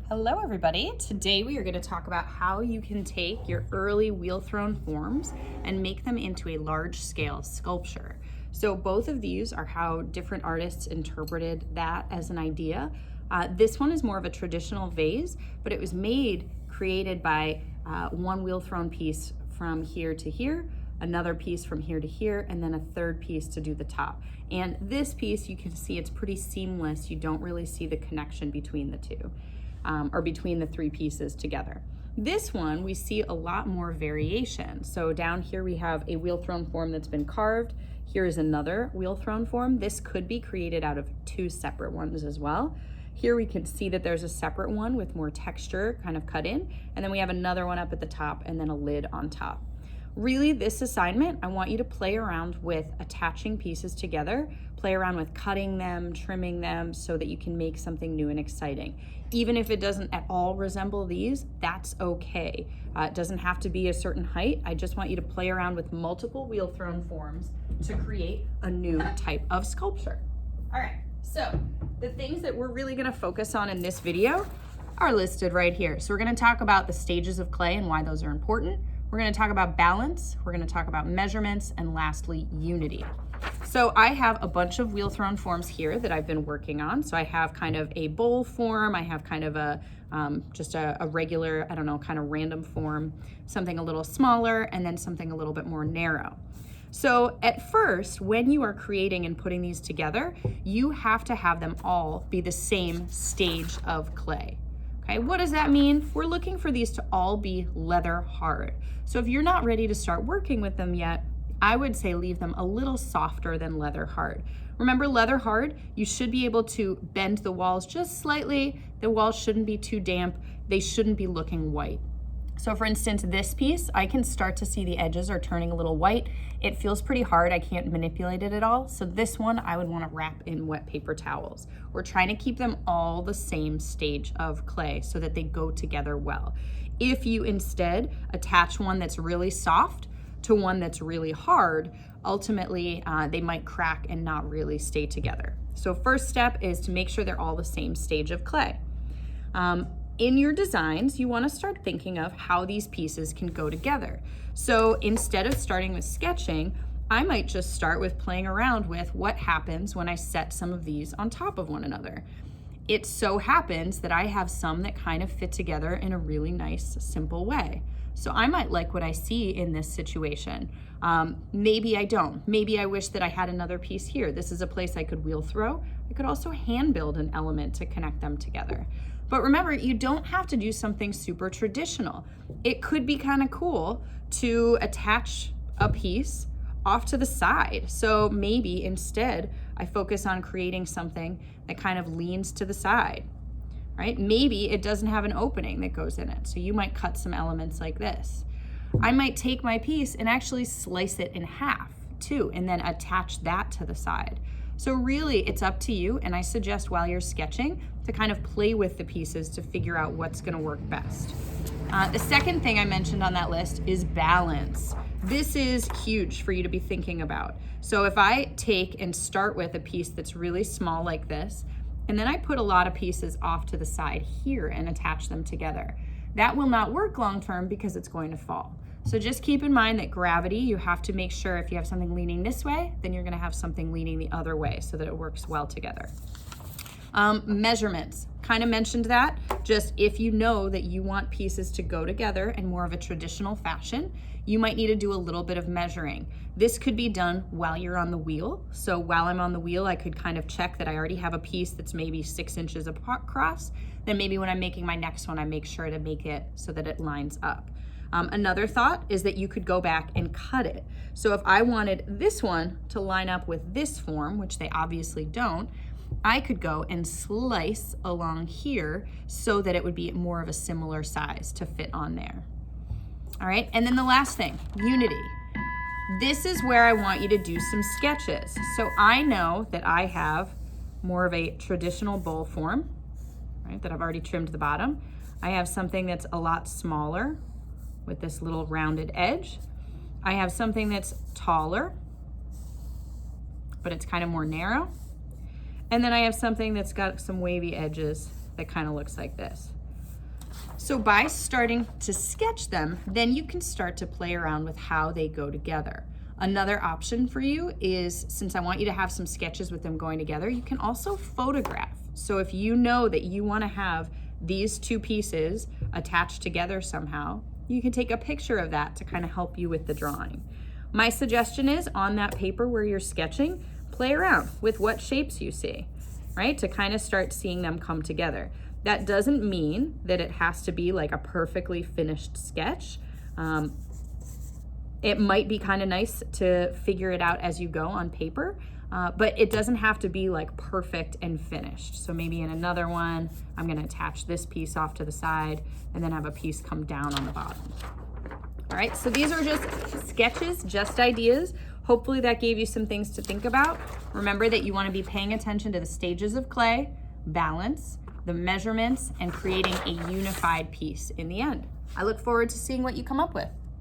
Hello everybody. Today we are going to talk about how you can take your early wheel thrown forms and make them into a large scale sculpture. So both of these are how different artists interpreted that as an idea. This one is more of a traditional vase, but it was created by one wheel thrown piece from here to here, another piece from here to here, and then a third piece to do the top. And this piece, you can see it's pretty seamless. You don't really see the connection between the two. Or between the three pieces together. This one, we see a lot more variation. So down here we have a wheel thrown form that's been carved. Here is another wheel thrown form. This could be created out of two separate ones as well. Here we can see that there's a separate one with more texture kind of cut in, and then we have another one up at the top and then a lid on top. Really, this assignment, I want you to play around with attaching pieces together, play around with cutting them, trimming them so that you can make something new and exciting. Even if it doesn't at all resemble these, that's okay. It doesn't have to be a certain height. I just want you to play around with multiple wheel thrown forms to create a new type of sculpture. All right, so the things that we're really gonna focus on in this video are listed right here. So we're gonna talk about the stages of clay and why those are important. We're going to talk about balance, we're going to talk about measurements, and lastly, unity. So I have a bunch of wheel thrown forms here that I've been working on. So I have kind of a bowl form, I have kind of a just a regular, I don't know, kind of random form, something a little smaller, and then something a little bit more narrow. So at first, when you are creating and putting these together, you have to have them all be the same stage of clay. Okay, what does that mean? We're looking for these to all be leather hard. So if you're not ready to start working with them yet, I would say leave them a little softer than leather hard. Remember, leather hard, you should be able to bend the walls just slightly. The walls shouldn't be too damp. They shouldn't be looking white. So for instance, this piece, I can start to see the edges are turning a little white. It feels pretty hard. I can't manipulate it at all. So this one, I would want to wrap in wet paper towels. We're trying to keep them all the same stage of clay so that they go together well. If you instead attach one that's really soft to one that's really hard, ultimately they might crack and not really stay together. So first step is to make sure they're all the same stage of clay. In your designs, you want to start thinking of how these pieces can go together. So instead of starting with sketching, I might just start with playing around with what happens when I set some of these on top of one another. It so happens that I have some that kind of fit together in a really nice, simple way. So I might like what I see in this situation. Maybe I don't. Maybe I wish that I had another piece here. This is a place I could wheel throw. I could also hand build an element to connect them together. But remember, you don't have to do something super traditional. It could be kind of cool to attach a piece off to the side. So maybe instead I focus on creating something that kind of leans to the side, right? Maybe it doesn't have an opening that goes in it. So you might cut some elements like this. I might take my piece and actually slice it in half too, and then attach that to the side. So really it's up to you, and I suggest while you're sketching to kind of play with the pieces to figure out what's gonna work best. The second thing I mentioned on that list is balance. This is huge for you to be thinking about. So if I take and start with a piece that's really small like this, and then I put a lot of pieces off to the side here and attach them together, that will not work long term because it's going to fall. So just keep in mind that gravity, you have to make sure if you have something leaning this way, then you're gonna have something leaning the other way so that it works well together. Measurements, kind of mentioned that. Just if you know that you want pieces to go together in more of a traditional fashion, you might need to do a little bit of measuring. This could be done while you're on the wheel. So while I'm on the wheel, I could kind of check that I already have a piece that's maybe 6 inches across. Then maybe when I'm making my next one, I make sure to make it so that it lines up. Another thought is that you could go back and cut it. So if I wanted this one to line up with this form, which they obviously don't, I could go and slice along here so that it would be more of a similar size to fit on there. All right, and then the last thing, unity. This is where I want you to do some sketches. So I know that I have more of a traditional bowl form, right, that I've already trimmed the bottom. I have something that's a lot smaller with this little rounded edge. I have something that's taller, but it's kind of more narrow. And then I have something that's got some wavy edges that kind of looks like this. So by starting to sketch them, then you can start to play around with how they go together. Another option for you is, since I want you to have some sketches with them going together, you can also photograph. So if you know that you want to have these two pieces attached together somehow, you can take a picture of that to kind of help you with the drawing. My suggestion is, on that paper where you're sketching, play around with what shapes you see, right? To kind of start seeing them come together. That doesn't mean that it has to be like a perfectly finished sketch. It might be kind of nice to figure it out as you go on paper, but it doesn't have to be like perfect and finished. So maybe in another one, I'm gonna attach this piece off to the side and then have a piece come down on the bottom. All right, so these are just sketches, just ideas. Hopefully that gave you some things to think about. Remember that you wanna be paying attention to the stages of clay, balance, the measurements, and creating a unified piece in the end. I look forward to seeing what you come up with.